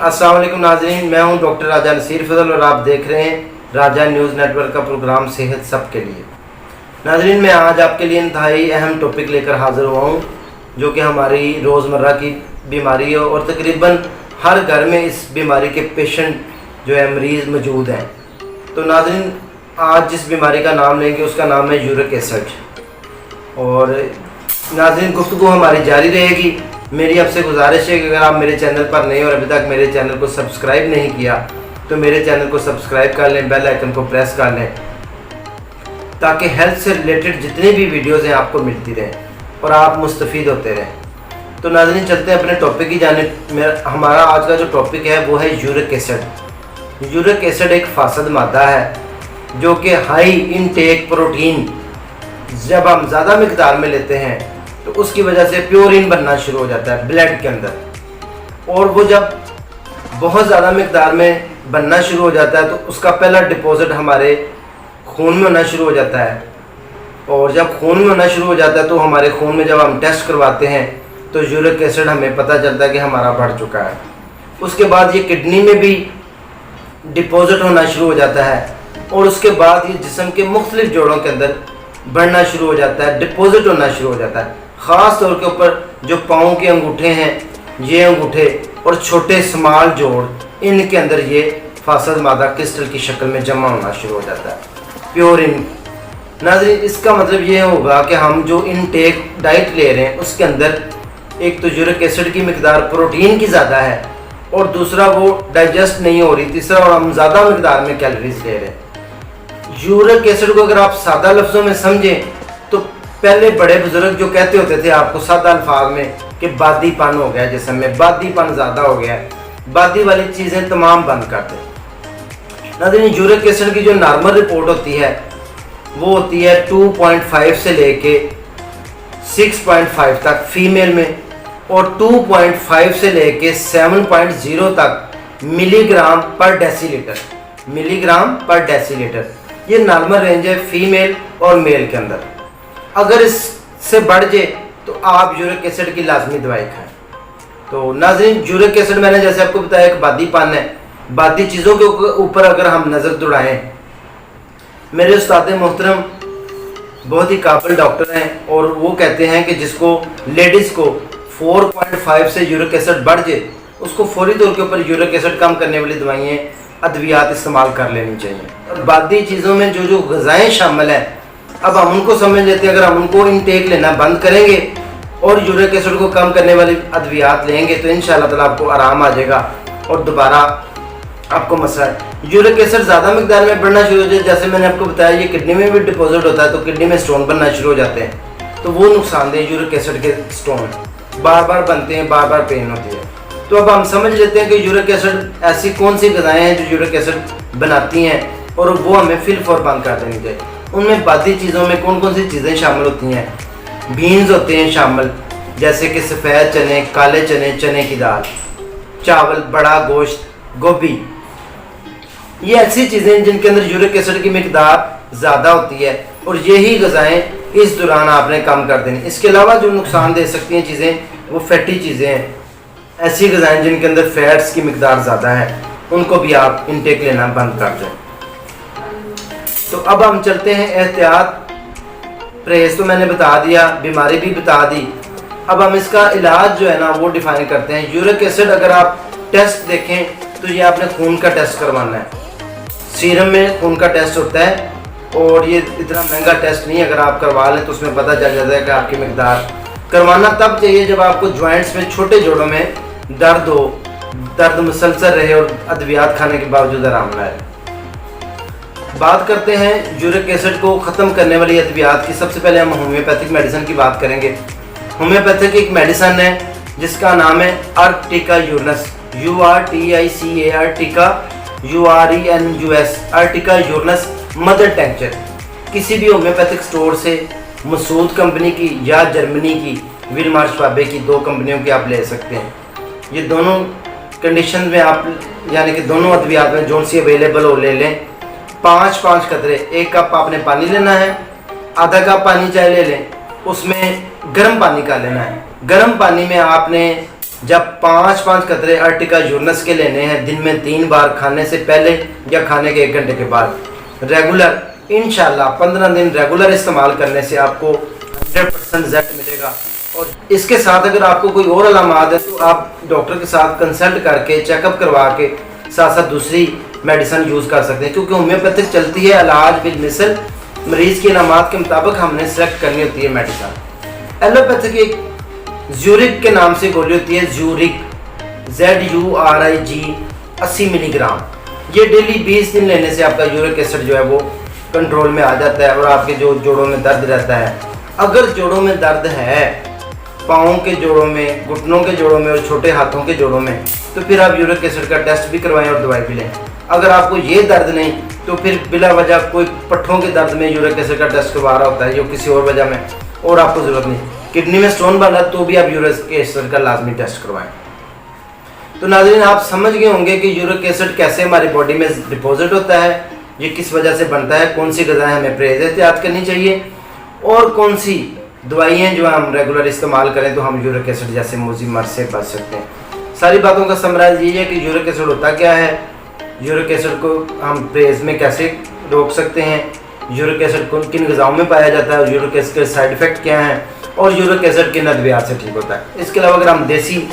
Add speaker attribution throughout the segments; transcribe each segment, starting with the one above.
Speaker 1: अस्सलाम वालेकुम नाज़रीन, मैं हूं डॉक्टर राजा नसीर फजल और आप देख रहे हैं राजा न्यूज़ नेटवर्क का प्रोग्राम सेहत सब के लिए। नाज़रीन, मैं आज आपके लिए इंतहाई अहम टॉपिक लेकर हाज़िर हुआ हूं जो कि हमारी रोज़मर्रा की बीमारी है और तकरीबन हर घर में इस बीमारी के पेशेंट जो है मरीज़ मौजूद हैं। तो नाज़रीन, आज जिस बीमारी का नाम लेंगे उसका नाम है यूरिक एसिड। और नाज़रीन, गुफ्तगू हमारी जारी रहेगी। मेरी आपसे गुजारिश है कि अगर आप मेरे चैनल पर नए और अभी तक मेरे चैनल को सब्सक्राइब नहीं किया तो मेरे चैनल को सब्सक्राइब कर लें, बेल आइकन को प्रेस कर लें ताकि हेल्थ से रिलेटेड जितनी भी वीडियोज़ हैं आपको मिलती रहें और आप मुस्तफ़ीद होते रहें। तो नाज़रीन, चलते हैं अपने टॉपिक की जानिब। हमारा आज का जो टॉपिक है वो है यूरिक एसिड। यूरिक एसिड एक फासद मादा है जो कि हाई इनटेक प्रोटीन जब हम ज़्यादा मिकदार में लेते हैं तो उसकी वजह से प्योरिन बनना शुरू हो जाता है ब्लड के अंदर, और वो जब बहुत ज़्यादा मिकदार में बनना शुरू हो जाता है तो उसका पहला डिपॉजिट हमारे खून में होना शुरू हो जाता है। और जब खून में होना शुरू हो जाता है तो हमारे खून में जब हम टेस्ट करवाते हैं तो यूरिक एसिड हमें पता चलता है कि हमारा बढ़ चुका है। उसके बाद ये किडनी में भी डिपॉजिट होना शुरू हो जाता है और उसके बाद ये जिस्म के मुख्तलिफ जोड़ों के अंदर बढ़ना शुरू हो जाता है, डिपॉजिट होना शुरू हो जाता है। ख़ास तौर के ऊपर जो पाँव के अंगूठे हैं, ये अंगूठे और छोटे स्मॉल जोड़, इनके अंदर ये फासद मादा क्रिस्टल की शक्ल में जमा होना शुरू हो जाता है प्योरिन। नाज़रीन, इसका मतलब ये होगा कि हम जो इनटेक डाइट ले रहे हैं उसके अंदर एक तो यूरिक एसिड की मिकदार प्रोटीन की ज़्यादा है और दूसरा वो डाइजेस्ट नहीं हो रही, तीसरा और हम ज़्यादा मिकदार में कैलोरीज ले रहे हैं। यूरिक एसिड को अगर आप सादा लफ्ज़ों में समझें तो पहले बड़े बुजुर्ग जो कहते होते थे आपको सादा अल्फाज में कि बादीपन हो गया, जिसम में बादीपन ज़्यादा हो गया है, बादी वाली चीज़ें तमाम बंद कर दें। नाज़रीन, यूरिक एसिड की जो नॉर्मल रिपोर्ट होती है वो होती है 2.5 से लेके 6.5 तक फीमेल में और 2.5 से लेके 7.0 तक मिलीग्राम पर डेसीलीटर। ये नॉर्मल रेंज है फीमेल और मेल के अंदर। अगर इससे बढ़ जाए तो आप यूरिक एसिड की लाजमी दवाई खाएं। तो नाज़रीन, यूरिक एसिड मैंने जैसे आपको बताया एक बादीपन है। बादी चीज़ों के ऊपर अगर हम नज़र दौड़ाएं, मेरे उस्ताद मोहतरम बहुत ही काबिल डॉक्टर हैं और वो कहते हैं कि जिसको लेडीज़ को 4.5 से यूरिक एसिड बढ़ जाए उसको फौरी तौर के ऊपर यूरिक एसिड कम करने वाली दवाइयाँ अद्वियात इस्तेमाल कर लेनी चाहिए। और बादी चीज़ों में जो जो ग़िज़ाएँ शामिल हैं, अब हम उनको समझ लेते हैं। अगर हम उनको इनटेक लेना बंद करेंगे और यूरिक एसिड को कम करने वाली अद्वियात लेंगे तो इंशाअल्लाह ताला आपको आराम आ जाएगा और दोबारा आपको मसला यूरिक एसिड ज़्यादा मिकदार में बढ़ना शुरू हो जाए। जैसे मैंने आपको बताया ये किडनी में भी डिपॉजिट होता है तो किडनी में स्टोन बनना शुरू हो जाते हैं, तो वो नुकसानदेह यूरिक एसिड के स्टोन बार बार बनते हैं, बार बार पेन होती है। तो अब हम समझ लेते हैं कि यूरिक एसिड ऐसी कौन सी ग़िज़ाएँ हैं जो यूरिक एसिड बनाती हैं और वो हमें फिल फॉर बंद कर देनी चाहिए। उनमें बादी चीज़ों में कौन कौन सी चीज़ें शामिल होती हैं? बीन्स होते हैं शामिल, जैसे कि सफ़ेद चने, काले चने, चने की दाल, चावल, बड़ा गोश्त, गोभी। ये ऐसी चीज़ें जिनके अंदर यूरिक एसिड की मिकदार ज़्यादा होती है और यही ग़िज़ाएँ इस दौरान आपने कम कर देनी। इसके अलावा जो नुकसान दे सकती हैं चीज़ें वो फैटी चीज़ें हैं। ऐसी ग़िज़ाएँ जिनके अंदर फैट्स की मिकदार ज़्यादा है उनको भी आप इनटेक लेना बंद कर दें। तो अब हम चलते हैं एहतियात। परहेज़ तो मैंने बता दिया, बीमारी भी बता दी। अब हम इसका इलाज जो है ना वो डिफ़ाइन करते हैं। यूरिक एसिड अगर आप टेस्ट देखें तो ये आपने खून का टेस्ट करवाना है। सीरम में खून का टेस्ट होता है और ये इतना महंगा टेस्ट नहीं, अगर आप करवा लें तो उसमें पता चल जाता है कि आपकी मिकदार। करवाना तब चाहिए जब आपको जॉइंट्स में, छोटे जोड़ों में दर्द हो, दर्द मुसलसल रहे और अद्वियात खाने के बावजूद आराम ना आए। बात करते हैं यूरिक एसिड को ख़त्म करने वाली अद्वियात की। सबसे पहले हम होम्योपैथिक मेडिसिन की बात करेंगे। होम्योपैथिक एक मेडिसिन है जिसका नाम है Ertiga Uranus, URTICA Ertiga Uranus mother tincture. किसी भी होम्योपैथिक स्टोर से मसूद कंपनी की या जर्मनी की विलमार्श फाबे की, दो कंपनियों की आप ले सकते हैं। ये दोनों कंडीशन में आप यानी कि दोनों अद्वियात में जो सी अवेलेबल हो ले लें। 5-5 कतरे, 1 कप आपने पानी लेना है, आधा कप पानी चाहे ले लें, उसमें गर्म पानी का लेना है। गर्म पानी में आपने जब 5-5 कतरे अर्टिका यूरनस के लेने हैं दिन में 3 बार, खाने से पहले या खाने के 1 घंटे के बाद, रेगुलर, इंशाल्लाह 15 दिन रेगुलर इस्तेमाल करने से आपको 100% रिजल्ट मिलेगा। और इसके साथ अगर आपको कोई और अलामात है तो आप डॉक्टर के साथ कंसल्ट करके चेकअप करवा के साथ साथ दूसरी मेडिसिन यूज़ कर सकते हैं, क्योंकि होम्योपैथिक चलती है इलाज बिल मिसल, मरीज की अलामात के मुताबिक हमने सेलेक्ट करनी होती है मेडिसिन। एलोपैथिक एक ज़्यूरिक के नाम से गोली होती है, ज़्यूरिक ZURIG 80 मिलीग्राम। ये डेली 20 दिन लेने से आपका यूरिक एसिड जो है वो कंट्रोल में आ जाता है और आपके जो जोड़ों में दर्द रहता है, अगर जोड़ों में दर्द है, पाँव के जोड़ों में, घुटनों के जोड़ों में और छोटे हाथों के जोड़ों में, तो फिर आप यूरिक एसिड का टेस्ट भी करवाएं और दवाई भी लें। अगर आपको ये दर्द नहीं तो फिर बिला वजह कोई पट्ठों के दर्द में यूरिक एसिड का टेस्ट करवा रहा होता है जो किसी और वजह में, और आपको ज़रूरत नहीं, किडनी में स्टोन बना तो भी आप यूरिक एसिड का लाजमी टेस्ट करवाएं। तो नाज़रीन, आप समझ गए होंगे कि यूरिक एसिड कैसे हमारी बॉडी में डिपॉजिट होता है, ये किस वजह से बनता है, कौन सी ग़िज़ाएं हमें परहेज़ एहतियात करनी चाहिए और कौन सी दवाइयाँ जो हम रेगुलर इस्तेमाल करें तो हम यूरिक एसिड जैसे मुज़ी मर्ज़ से बच सकते हैं। सारी बातों का समराइज़ ये है कि यूरिक एसिड होता क्या है, यूरिक एसिड को हम परहेज़ में कैसे रोक सकते हैं, यूरिक एसिड किन ग़िज़ाओं में पाया जाता है, यूरिक एसिड के साइड इफ़ेक्ट क्या हैं और यूरिक एसिड किन अद्वियात से ठीक होता है। इसके अलावा अगर हम देसी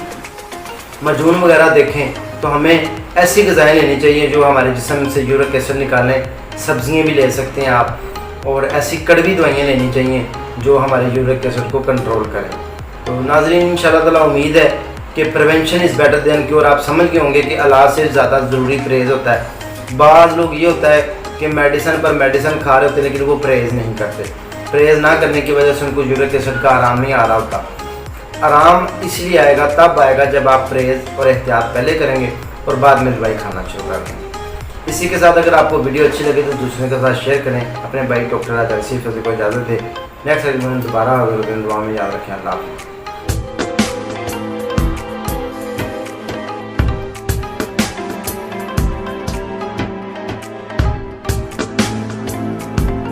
Speaker 1: मजून वगैरह देखें तो हमें ऐसी ग़िज़ाएँ लेनी चाहिए जो हमारे जिस्म से यूरिक एसिड निकालें। सब्ज़ियाँ भी ले सकते हैं आप, और ऐसी कड़वी दवाइयाँ लेनी चाहिए जो हमारे यूरिक एसिड को कंट्रोल करें। तो नाज़रीन, इंशाल्लाह ताला उम्मीद है कि prevention is better than cure. आप समझ गए होंगे कि इलाज से ज़्यादा ज़रूरी परहेज़ होता है। बाज़ लोग ये होता है कि मेडिसिन पर मेडिसिन खा रहे होते हैं लेकिन वो परहेज़ नहीं करते। परहेज़ ना करने की वजह से उनको यूरिक एसिड का आराम नहीं आ रहा होता। आराम इसलिए आएगा, तब आएगा जब आप परहेज़ और एहतियात पहले करेंगे और बाद में दवाई खाना शुरू कर देंगे। इसी के साथ अगर आपको वीडियो अच्छी लगे तो दूसरे के साथ शेयर करें। अपने भाई डॉक्टर आजाद को इजाज़त दें। नेक्स्ट दोबारा दुआ में याद रखें। अल्लाह हाफ़िज़।